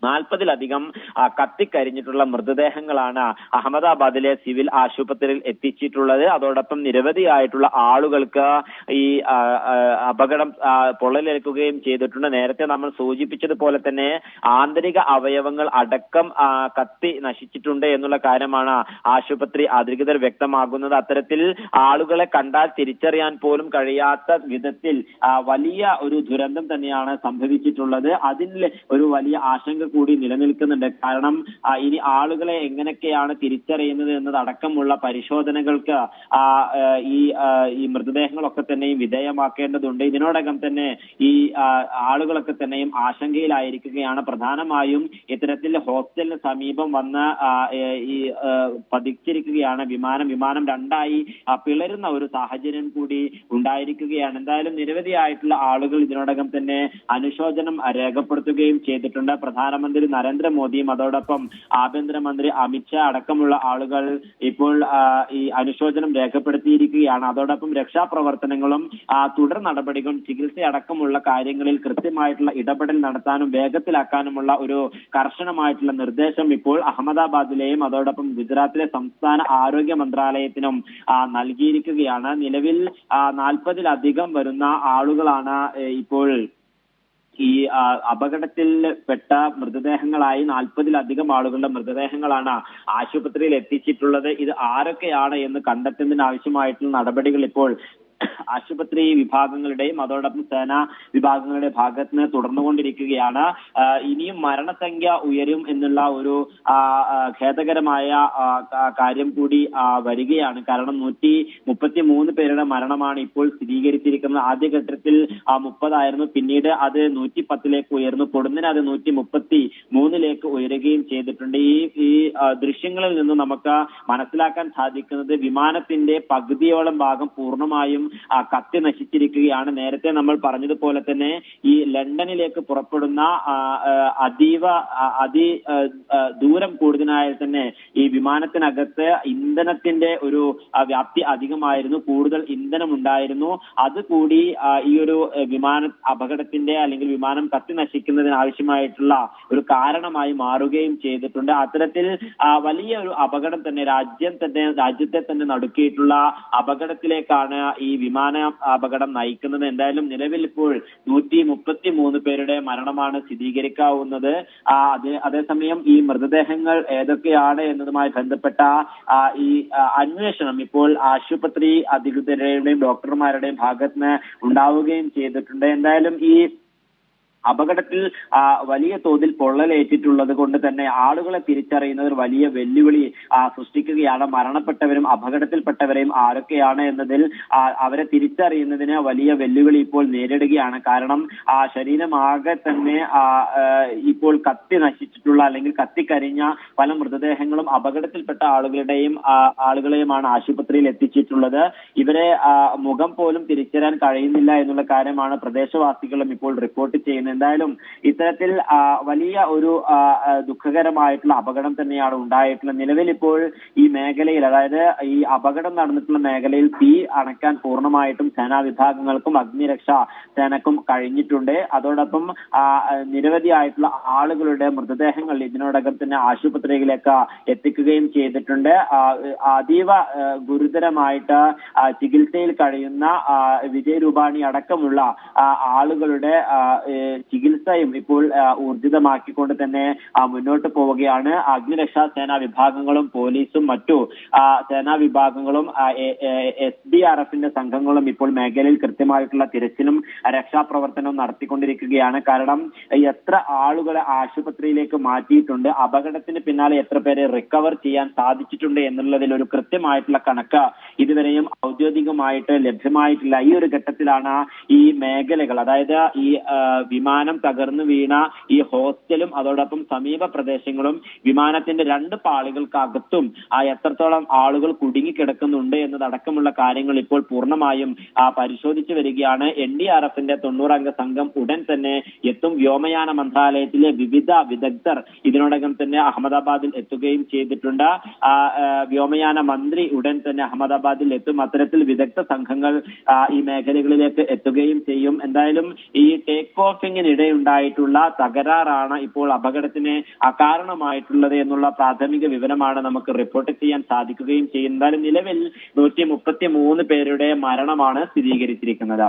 40-ലധികം കത്തിക്കരിഞ്ഞിട്ടുള്ള മൃതദേഹങ്ങളാണ് അഹമ്മദാബാദിലെ സിവിൽ ആശുപത്രിയിൽ എത്തിച്ചിട്ടുള്ളത്. അതോടൊപ്പം നിരവധിയായിട്ടുള്ള ആളുകൾക്ക് ഈ അപകടം പൊള്ളലേൽക്കുകയും ചെയ്തിട്ടുണ്ട്. നേരത്തെ നമ്മൾ സൂചിപ്പിച്ചതുപോലെ തന്നെ ആന്തരിക അവയവങ്ങൾ അടക്കം കത്തി നശിച്ചിട്ടുണ്ട് എന്നുള്ള കാര്യമാണ് ആശുപത്രി അധികൃതർ വ്യക്തമാക്കുന്നത്. അത്തരത്തിൽ ആളുകളെ കണ്ടാൽ തിരിച്ചറിയാൻ പോലും കഴിയാത്ത വിധത്തിൽ വലിയ ഒരു ദുരന്തം തന്നെയാണ് സംഭവിച്ചിട്ടുള്ളത്. അതിൽ ഒരു വലിയ ആശങ്ക കൂടി നിലനിൽക്കുന്നുണ്ട്. കാരണം ഇനി ആളുകളെ എങ്ങനെയൊക്കെയാണ് തിരിച്ചറിയുന്നത് എന്നതടക്കമുള്ള പരിശോധനകൾക്ക് ഈ മൃതദേഹങ്ങളൊക്കെ തന്നെയും വിധേയമാക്കേണ്ടതുണ്ട്. ഇതിനോടകം തന്നെ ഈ ആളുകളൊക്കെ തന്നെയും ആശങ്കയിലായിരിക്കുകയാണ്. പ്രധാനമായും ഇത്തരത്തിൽ ഹോസ്റ്റലിന് സമീപം വന്ന് ഈ പതിച്ചിരിക്കുകയാണ് വിമാനം രണ്ടായി പിളരുന്ന ഒരു സാഹചര്യം കൂടി ഉണ്ടായിരിക്കുകയാണ്. എന്തായാലും നിരവധിയായിട്ടുള്ള ആളുകൾ ഇതിനോടകം തന്നെ അനുശോചനം രേഖപ്പെടുത്തുകയും ചെയ്തിട്ടുണ്ട്. പ്രധാനമന്ത്രി നരേന്ദ്രമോദിയും അതോടൊപ്പം ആഭ്യന്തരമന്ത്രി അമിത്ഷാ അടക്കമുള്ള ആളുകൾ ഇപ്പോൾ ഈ അനുശോചനം രേഖപ്പെടുത്തിയിരിക്കുകയാണ്. അതോടൊപ്പം രക്ഷാപ്രവർത്തനങ്ങളും തുടർ നടപടികളും ചികിത്സ അടക്കമുള്ള കാര്യങ്ങളിൽ കൃത്യമായിട്ടുള്ള ഇടപെടൽ നടത്താനും വേഗത്തിലാക്കാനുമുള്ള ഒരു കർശനമായിട്ടുള്ള നിർദ്ദേശം ഇപ്പോൾ അഹമ്മദാബാദിലെയും അതോടൊപ്പം ഗുജറാത്തിലെ സംസ്ഥാന ആരോഗ്യ മന്ത്രാലയത്തിനും നൽകിയിരിക്കുകയാണ്. നിലവിൽ 40-ലധികം വരുന്ന ആളുകളാണ് ഇപ്പോൾ ഈ അപകടത്തിൽ പെട്ട മൃതദേഹങ്ങളായി 40-ലധികം ആളുകളുടെ മൃതദേഹങ്ങളാണ് ആശുപത്രിയിൽ എത്തിച്ചിട്ടുള്ളത്. ഇത് ആരൊക്കെയാണ് എന്ന് കണ്ടെത്തുന്നതിന് ആവശ്യമായിട്ടുള്ള നടപടികൾ ഇപ്പോൾ ആശുപത്രി വിഭാഗങ്ങളുടെയും അതോടൊപ്പം സേനാ വിഭാഗങ്ങളുടെ ഭാഗത്ത് നിന്ന് തുടർന്നുകൊണ്ടിരിക്കുകയാണ്. ഇനിയും മരണസംഖ്യ ഉയരും എന്നുള്ള ഒരു ഖേദകരമായ കാര്യം കൂടി വരികയാണ്. കാരണം 133 പേരുടെ മരണമാണ് ഇപ്പോൾ സ്ഥിരീകരിച്ചിരിക്കുന്നത്. ആദ്യഘട്ടത്തിൽ 30 പിന്നീട് അത് 110-ലേക്ക് ഉയർന്നു. പൊടുന്നതിന് അത് 133-ലേക്ക് ഉയരുകയും ചെയ്തിട്ടുണ്ട്. ഈ ദൃശ്യങ്ങളിൽ നിന്ന് നമുക്ക് മനസ്സിലാക്കാൻ സാധിക്കുന്നത് വിമാനത്തിന്റെ പകുതിയോളം ഭാഗം പൂർണ്ണമായും കത്തി നശിച്ചിരിക്കുകയാണ്. നേരത്തെ നമ്മൾ പറഞ്ഞതുപോലെ തന്നെ ഈ ലണ്ടനിലേക്ക് പുറപ്പെടുന്ന ദൂരം കൂടുതലായ തന്നെ ഈ വിമാനത്തിനകത്ത് ഇന്ധനത്തിന്റെ ഒരു വ്യാപ്തി അധികമായിരുന്നു. കൂടുതൽ ഇന്ധനം ഉണ്ടായിരുന്നു. അതുകൂടി ഈ ഒരു വിമാന അപകടത്തിന്റെ അല്ലെങ്കിൽ വിമാനം കത്തി നശിക്കുന്നതിന് ആവശ്യമായിട്ടുള്ള ഒരു കാരണമായി മാറുകയും ചെയ്തിട്ടുണ്ട്. അത്തരത്തിൽ വലിയ ഒരു അപകടം തന്നെ രാജ്യത്തെ തന്നെ നടുക്കിയിട്ടുള്ള അപകടത്തിലേക്കാണ് ഈ വിമാന അപകടം നയിക്കുന്നത്. എന്തായാലും നിലവിൽ ഇപ്പോൾ 133 പേരുടെ മരണമാണ് സ്ഥിരീകരിക്കാവുന്നത്. അതേസമയം ഈ മൃതദേഹങ്ങൾ ഏതൊക്കെയാണ് എന്നതുമായി ബന്ധപ്പെട്ട ഈ അന്വേഷണം ഇപ്പോൾ ആശുപത്രി അധികൃതരുടെയും ഡോക്ടർമാരുടെയും ഭാഗത്ത് ഉണ്ടാവുകയും ചെയ്തിട്ടുണ്ട്. എന്തായാലും ഈ അപകടത്തിൽ വലിയ തോതിൽ പൊള്ളലേറ്റിട്ടുള്ളത് കൊണ്ട് തന്നെ ആളുകളെ തിരിച്ചറിയുന്നത് ഒരു വലിയ വെല്ലുവിളി സൃഷ്ടിക്കുകയാണ്. മരണപ്പെട്ടവരും അപകടത്തിൽപ്പെട്ടവരെയും ആരൊക്കെയാണ് എന്നതിൽ അവരെ തിരിച്ചറിയുന്നതിന് വലിയ വെല്ലുവിളി ഇപ്പോൾ നേരിടുകയാണ്. കാരണം ശരീരമാകെ തന്നെ ഇപ്പോൾ കത്തി നശിച്ചിട്ടുള്ള അല്ലെങ്കിൽ കത്തിക്കരിഞ്ഞ പല മൃതദേഹങ്ങളും അപകടത്തിൽപ്പെട്ട ആളുകളെയുമാണ് ആശുപത്രിയിൽ എത്തിച്ചിട്ടുള്ളത്. ഇവരെ മുഖം പോലും തിരിച്ചറിയാൻ കഴിയുന്നില്ല എന്നുള്ള കാര്യമാണ് പ്രദേശവാസികളും ഇപ്പോൾ റിപ്പോർട്ട് ചെയ്യുന്നത്. എന്തായാലും ഇത്തരത്തിൽ വലിയ ഒരു ദുഃഖകരമായിട്ടുള്ള അപകടം തന്നെയാണ് ഉണ്ടായിട്ടുള്ളത്. നിലവിൽ ഇപ്പോൾ ഈ മേഖലയിൽ, അതായത് ഈ അപകടം നടന്നിട്ടുള്ള മേഖലയിൽ തീ അണയ്ക്കാൻ പൂർണ്ണമായിട്ടും സേനാ വിഭാഗങ്ങൾക്കും അഗ്നിരക്ഷാ സേനക്കും കഴിഞ്ഞിട്ടുണ്ട്. അതോടൊപ്പം നിരവധിയായിട്ടുള്ള ആളുകളുടെ മൃതദേഹങ്ങൾ ഇതിനോടകം തന്നെ ആശുപത്രിയിലേക്ക് എത്തിക്കുകയും ചെയ്തിട്ടുണ്ട്. അതീവ ഗുരുതരമായിട്ട് ചികിത്സയിൽ കഴിയുന്ന വിജയ് രൂപാണി അടക്കമുള്ള ആളുകളുടെ ചികിത്സയും ഇപ്പോൾ ഊർജിതമാക്കിക്കൊണ്ട് തന്നെ മുന്നോട്ട് പോവുകയാണ്. അഗ്നിരക്ഷാ സേനാ വിഭാഗങ്ങളും പോലീസും മറ്റു സേനാ വിഭാഗങ്ങളും SDRFന്റെ സംഘങ്ങളും ഇപ്പോൾ മേഖലയിൽ കൃത്യമായിട്ടുള്ള തിരച്ചിലും രക്ഷാപ്രവർത്തനവും നടത്തിക്കൊണ്ടിരിക്കുകയാണ്. കാരണം എത്ര ആളുകളെ ആശുപത്രിയിലേക്ക് മാറ്റിയിട്ടുണ്ട്, അപകടത്തിന് പിന്നാലെ എത്ര പേരെ റിക്കവർ ചെയ്യാൻ സാധിച്ചിട്ടുണ്ട് എന്നുള്ളതിൽ ഒരു കൃത്യമായിട്ടുള്ള കണക്ക് ഇതുവരെയും ഔദ്യോഗികമായിട്ട് ലഭ്യമായിട്ടില്ല. ഈ ഒരു ഘട്ടത്തിലാണ് ഈ മേഖലകൾ, അതായത് ഈ വിമാനം തകർന്നു വീണ ഈ ഹോസ്റ്റലും അതോടൊപ്പം സമീപ പ്രദേശങ്ങളും വിമാനത്തിന്റെ 2 പാളികൾക്കകത്തും എത്രത്തോളം ആളുകൾ കുടുങ്ങിക്കിടക്കുന്നുണ്ട് എന്നതടക്കമുള്ള കാര്യങ്ങൾ ഇപ്പോൾ പൂർണ്ണമായും പരിശോധിച്ചു വരികയാണ്. NDRFന്റെ 90-അംഗ സംഘം ഉടൻ തന്നെ എത്തും. വ്യോമയാന മന്ത്രാലയത്തിലെ വിവിധ വിദഗ്ധർ ഇതിനോടകം തന്നെ അഹമ്മദാബാദിൽ എത്തുകയും ചെയ്തിട്ടുണ്ട്. വ്യോമയാന മന്ത്രി ഉടൻ തന്നെ അഹമ്മദാബാദിൽ എത്തും. അത്തരത്തിൽ വിദഗ്ധ സംഘങ്ങൾ ഈ മേഖലകളിലേക്ക് എത്തുകയും ചെയ്യും. എന്തായാലും ഈ ടേക്ക് ഓഫിംഗ് എഞ്ചിനീയറിംഗിനിടെയുണ്ടായിട്ടുള്ള തകരാറാണ് ഇപ്പോൾ അപകടത്തിന് കാരണമായിട്ടുള്ളത് എന്നുള്ള പ്രാഥമിക വിവരമാണ് നമുക്ക് റിപ്പോർട്ട് ചെയ്യാൻ സാധിക്കുകയും ചെയ്യുന്നത്. നിലവിൽ 133 പേരുടെ മരണമാണ് സ്ഥിരീകരിച്ചിരിക്കുന്നത്.